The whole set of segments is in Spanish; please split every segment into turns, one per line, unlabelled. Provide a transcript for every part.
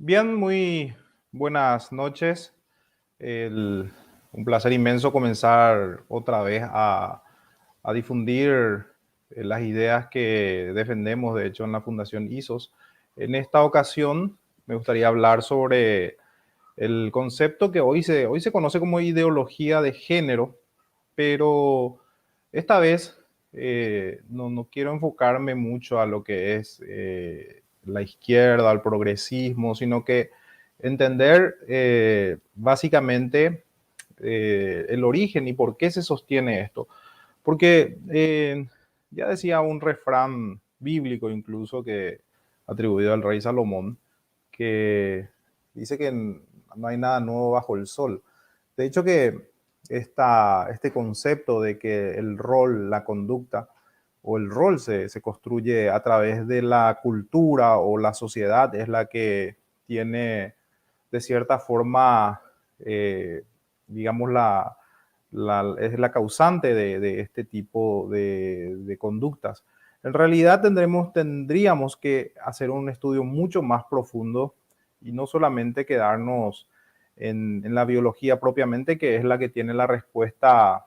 Bien, muy buenas noches. El- un placer inmenso comenzar otra vez a difundir las ideas que defendemos, de hecho, en la Fundación ISOS. En esta ocasión me gustaría hablar sobre el concepto que hoy se conoce como ideología de género, pero esta vez no quiero enfocarme mucho a lo que es la izquierda, al progresismo, sino que entender básicamente el origen y por qué se sostiene esto. Porque ya decía un refrán bíblico incluso que atribuido al rey Salomón, que dice que no hay nada nuevo bajo el sol. De hecho que este concepto de que el rol, la conducta o el rol se construye a través de la cultura o la sociedad es la que tiene de cierta forma, eh, digamos, es la causante de este tipo de conductas. En realidad tendríamos que hacer un estudio mucho más profundo y no solamente quedarnos en la biología propiamente, que es la que tiene la respuesta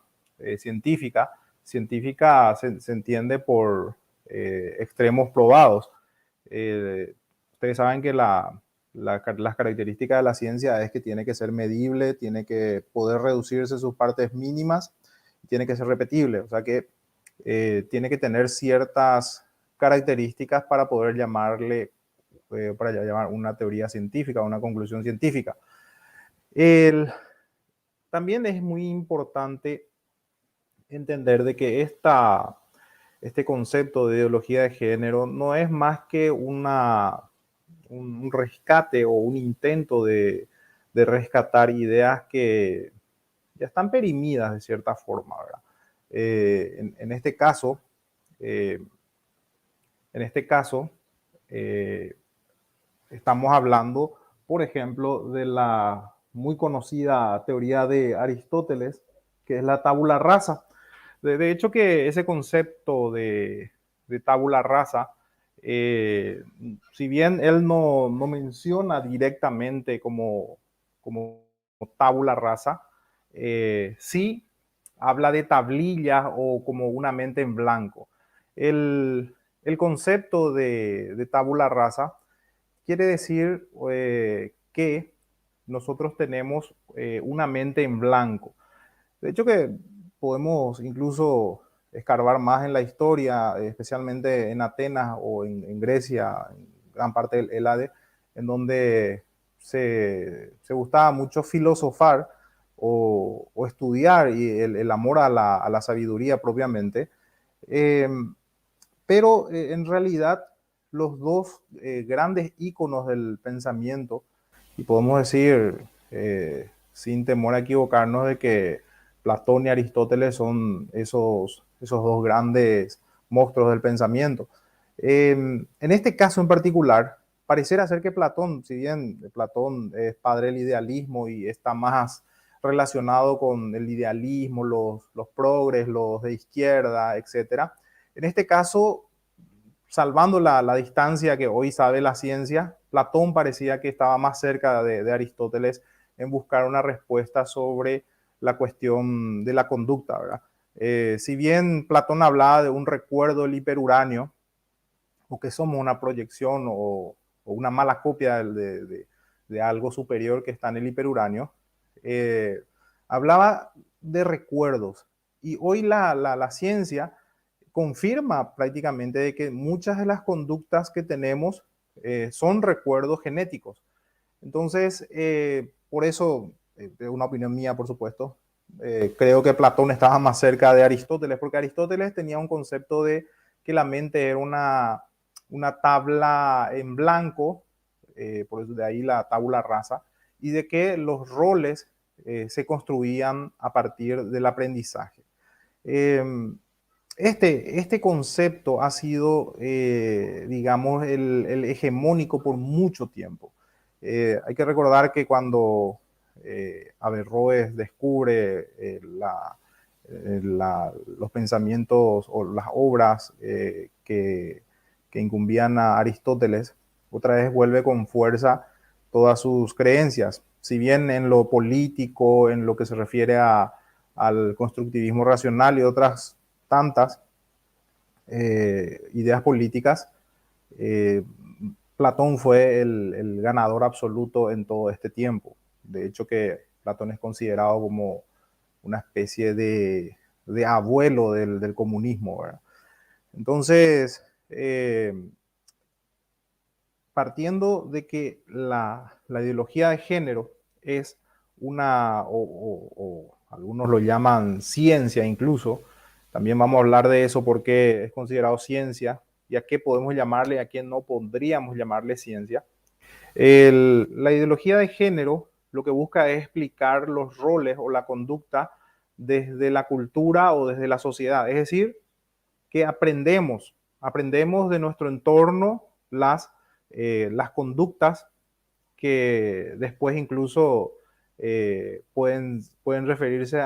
científica. Científica se entiende por extremos probados. Ustedes saben que las características de la ciencia es que tiene que ser medible, tiene que poder reducirse sus partes mínimas, tiene que ser repetible, o sea que tiene que tener ciertas características para poder para llamar una teoría científica, una conclusión científica. El, También es muy importante entender de que este concepto de ideología de género no es más que un rescate o un intento de rescatar ideas que ya están perimidas de cierta forma, ¿verdad? En este caso, eh, en este caso eh, estamos hablando, por ejemplo, de la muy conocida teoría de Aristóteles, que es la tabula rasa. De hecho, que ese concepto de tabula rasa, si bien él no menciona directamente como tabula rasa, sí habla de tablillas o como una mente en blanco. El concepto de tabula rasa quiere decir que nosotros tenemos una mente en blanco. De hecho que podemos incluso escarbar más en la historia, especialmente en Atenas o en Grecia, en gran parte del Hélade, en donde se gustaba mucho filosofar o estudiar y el amor a la sabiduría propiamente. Eh, pero en realidad los dos grandes íconos del pensamiento, y podemos decir sin temor a equivocarnos de que Platón y Aristóteles son esos dos grandes monstruos del pensamiento. En este caso en particular, pareciera ser que Platón, si bien Platón es padre del idealismo y está más relacionado con el idealismo, los progres, los de izquierda, etcétera, en este caso, salvando la distancia que hoy sabe la ciencia, Platón parecía que estaba más cerca de Aristóteles en buscar una respuesta sobre la cuestión de la conducta, ¿verdad? Si bien Platón hablaba de un recuerdo del hiperuránio, o que somos una proyección o una mala copia de algo superior que está en el hiperuránio, eh, hablaba de recuerdos. Y hoy la ciencia confirma prácticamente de que muchas de las conductas que tenemos son recuerdos genéticos. Entonces, por eso, una opinión mía, por supuesto, creo que Platón estaba más cerca de Aristóteles, porque Aristóteles tenía un concepto de que la mente era una tabla en blanco, por eso de ahí la tabula rasa, y de que los roles se construían a partir del aprendizaje. Eh, este concepto ha sido, digamos, el hegemónico por mucho tiempo. Hay que recordar que cuando Averroes descubre los pensamientos o las obras que incumbían a Aristóteles, otra vez vuelve con fuerza todas sus creencias. Si bien en lo político, en lo que se refiere al constructivismo racional y otras tantas ideas políticas, eh, Platón fue el ganador absoluto en todo este tiempo. De hecho que Platón es considerado como una especie de abuelo del comunismo, ¿verdad? Entonces, partiendo de que la ideología de género es una, o algunos lo llaman ciencia incluso, también vamos a hablar de eso porque es considerado ciencia y a qué podemos llamarle, a qué no podríamos llamarle ciencia. La ideología de género lo que busca es explicar los roles o la conducta desde la cultura o desde la sociedad, es decir, que aprendemos de nuestro entorno las conductas que después incluso pueden referirse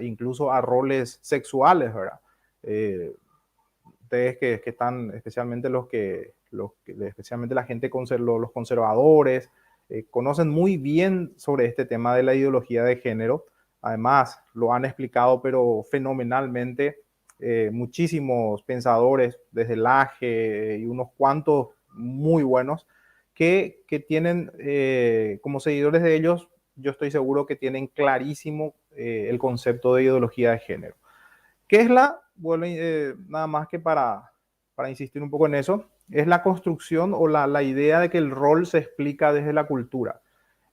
incluso a roles sexuales, ¿verdad? Ustedes que están, especialmente especialmente la gente, los conservadores, conocen muy bien sobre este tema de la ideología de género. Además, lo han explicado, pero fenomenalmente, muchísimos pensadores, desde Lage y unos cuantos muy buenos, que tienen como seguidores de ellos, yo estoy seguro que tienen clarísimo el concepto de ideología de género. ¿Qué es bueno, nada más que para insistir un poco en eso, es la construcción o la idea de que el rol se explica desde la cultura?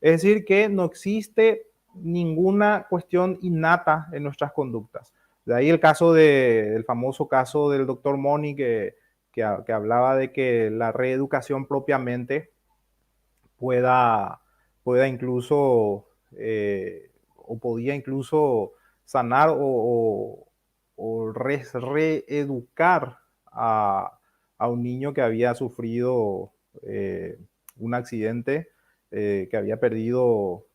Es decir, que no existe ninguna cuestión innata en nuestras conductas. De ahí el famoso caso del doctor Moni que hablaba de que la reeducación propiamente pueda, pueda incluso, o podía incluso sanar o reeducar a un niño que había sufrido un accidente, que había perdido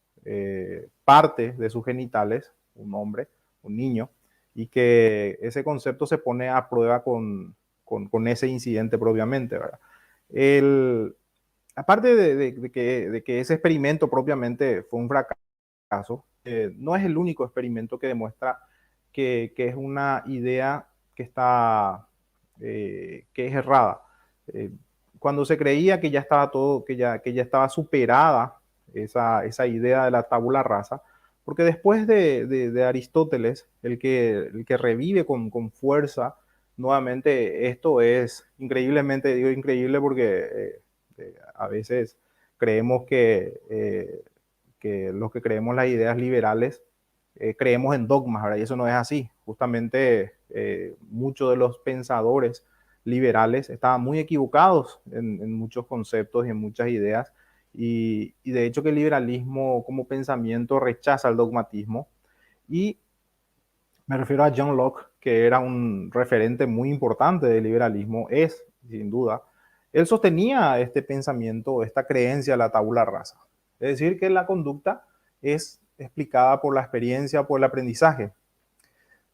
parte de sus genitales, un hombre, un niño, y que ese concepto se pone a prueba con ese incidente propiamente, ¿verdad? El, Aparte de que ese experimento propiamente fue un fracaso, no es el único experimento que demuestra que es una idea que es errada. Eh, Cuando se creía que ya estaba todo, que ya estaba superada esa idea de la tabula rasa, porque después de Aristóteles, el que revive con fuerza nuevamente esto es increíblemente, digo increíble porque a veces creemos que los que creemos las ideas liberales creemos en dogmas, ¿verdad? Y eso no es así. Justamente muchos de los pensadores liberales estaban muy equivocados en muchos conceptos y en muchas ideas. Y de hecho que el liberalismo como pensamiento rechaza el dogmatismo. Y me refiero a John Locke, que era un referente muy importante del liberalismo, es sin duda. Él sostenía este pensamiento, esta creencia de la tabula rasa. Es decir, que la conducta es explicada por la experiencia, por el aprendizaje.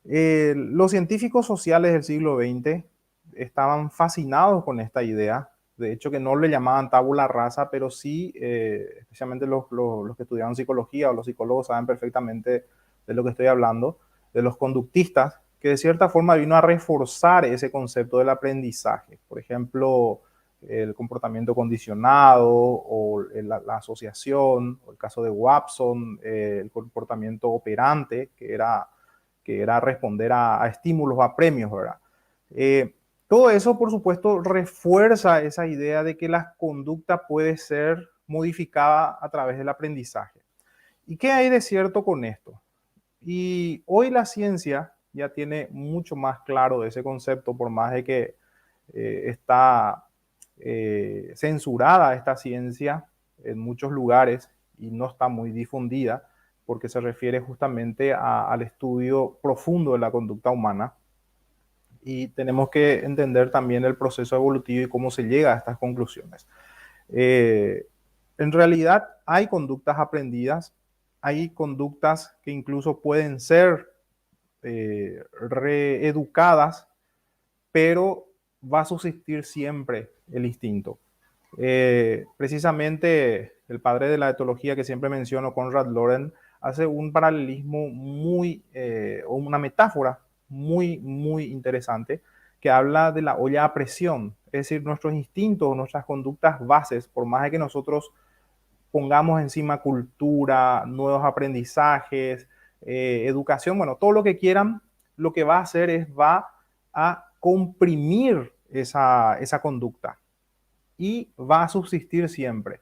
Los científicos sociales del siglo XX estaban fascinados con esta idea. De hecho, que no le llamaban tabula rasa, pero sí, especialmente los que estudiaron psicología o los psicólogos saben perfectamente de lo que estoy hablando, de los conductistas, que de cierta forma vino a reforzar ese concepto del aprendizaje. Por ejemplo, el comportamiento condicionado o la asociación, o el caso de Watson, el comportamiento operante, que era responder a estímulos, a premios, ¿verdad? Todo eso, por supuesto, refuerza esa idea de que la conducta puede ser modificada a través del aprendizaje. ¿Y qué hay de cierto con esto? Y hoy la ciencia ya tiene mucho más claro ese concepto, por más de que está censurada esta ciencia en muchos lugares y no está muy difundida, porque se refiere justamente al estudio profundo de la conducta humana. Y tenemos que entender también el proceso evolutivo y cómo se llega a estas conclusiones. Eh, en realidad hay conductas aprendidas, hay conductas que incluso pueden ser reeducadas, pero va a subsistir siempre el instinto. Precisamente el padre de la etología que siempre menciono, Konrad Lorenz, hace un paralelismo o una metáfora muy interesante que habla de la olla a presión, es decir, nuestros instintos, nuestras conductas bases, por más de que nosotros pongamos encima cultura, nuevos aprendizajes, educación, bueno, todo lo que quieran, lo que va a hacer es va a comprimir esa conducta y va a subsistir siempre.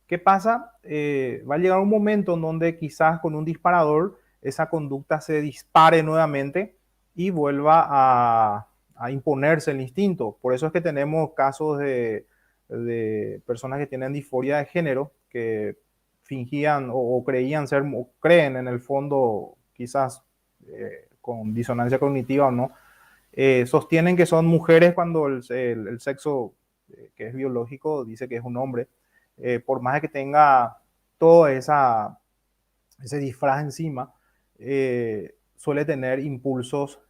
¿Qué pasa? Va a llegar un momento en donde quizás con un disparador esa conducta se dispare nuevamente y vuelva a imponerse el instinto. Por eso es que tenemos casos de personas que tienen disforia de género, que fingían o creían ser, o creen en el fondo, quizás con disonancia cognitiva o no, sostienen que son mujeres cuando el sexo que es biológico dice que es un hombre, por más de que tenga todo ese disfraz encima, suele tener impulsos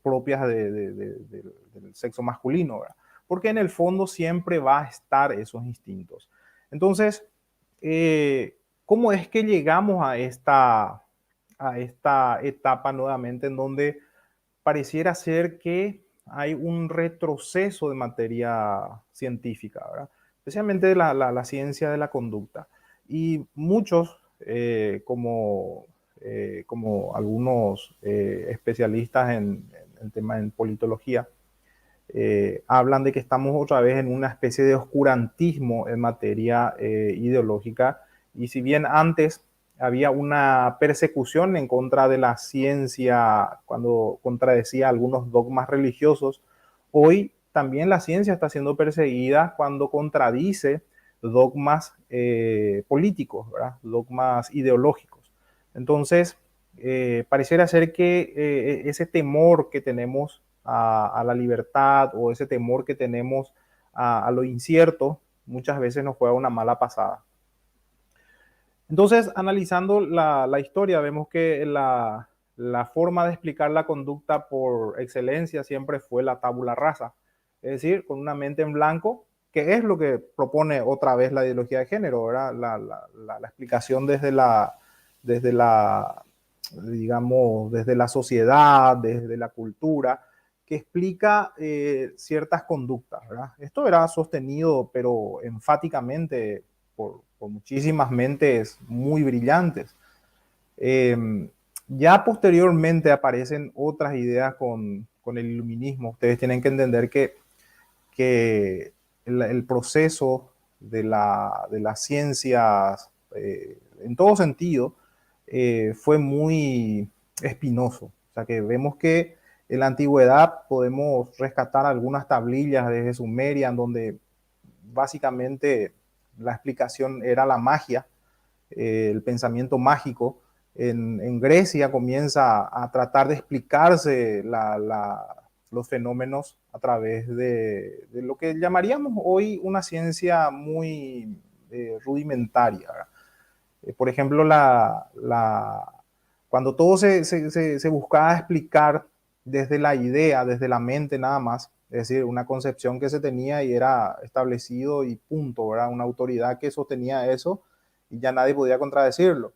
propias del sexo masculino, ¿verdad? Porque en el fondo siempre va a estar esos instintos. Entonces, ¿cómo es que llegamos a esta etapa nuevamente en donde pareciera ser que hay un retroceso de materia científica, ¿verdad? Especialmente de la ciencia de la conducta? Y muchos, como algunos especialistas en tema en politología, hablan de que estamos otra vez en una especie de oscurantismo en materia ideológica, y si bien antes había una persecución en contra de la ciencia cuando contradecía algunos dogmas religiosos, hoy también la ciencia está siendo perseguida cuando contradice dogmas políticos, ¿verdad? Dogmas ideológicos. Entonces, pareciera ser que ese temor que tenemos a la libertad, o ese temor que tenemos a lo incierto, muchas veces nos juega una mala pasada. Entonces, analizando la historia, vemos que la forma de explicar la conducta por excelencia siempre fue la tabula rasa, es decir, con una mente en blanco, que es lo que propone otra vez la ideología de género, ¿verdad? La explicación desde la, digamos, desde la sociedad, desde la cultura, que explica ciertas conductas, ¿verdad? Esto era sostenido, pero enfáticamente, por muchísimas mentes muy brillantes. Eh, ya posteriormente aparecen otras ideas con el iluminismo. Ustedes tienen que entender que el proceso de las ciencias, en todo sentido, fue muy espinoso. O sea que vemos que en la antigüedad podemos rescatar algunas tablillas desde Sumeria, en donde básicamente la explicación era la magia, el pensamiento mágico. En Grecia comienza a tratar de explicarse los fenómenos a través de lo que llamaríamos hoy una ciencia muy rudimentaria. Por ejemplo, cuando todo se buscaba explicar desde la idea, desde la mente nada más, es decir, una concepción que se tenía y era establecido y punto, ¿verdad? Una autoridad que sostenía eso y ya nadie podía contradecirlo.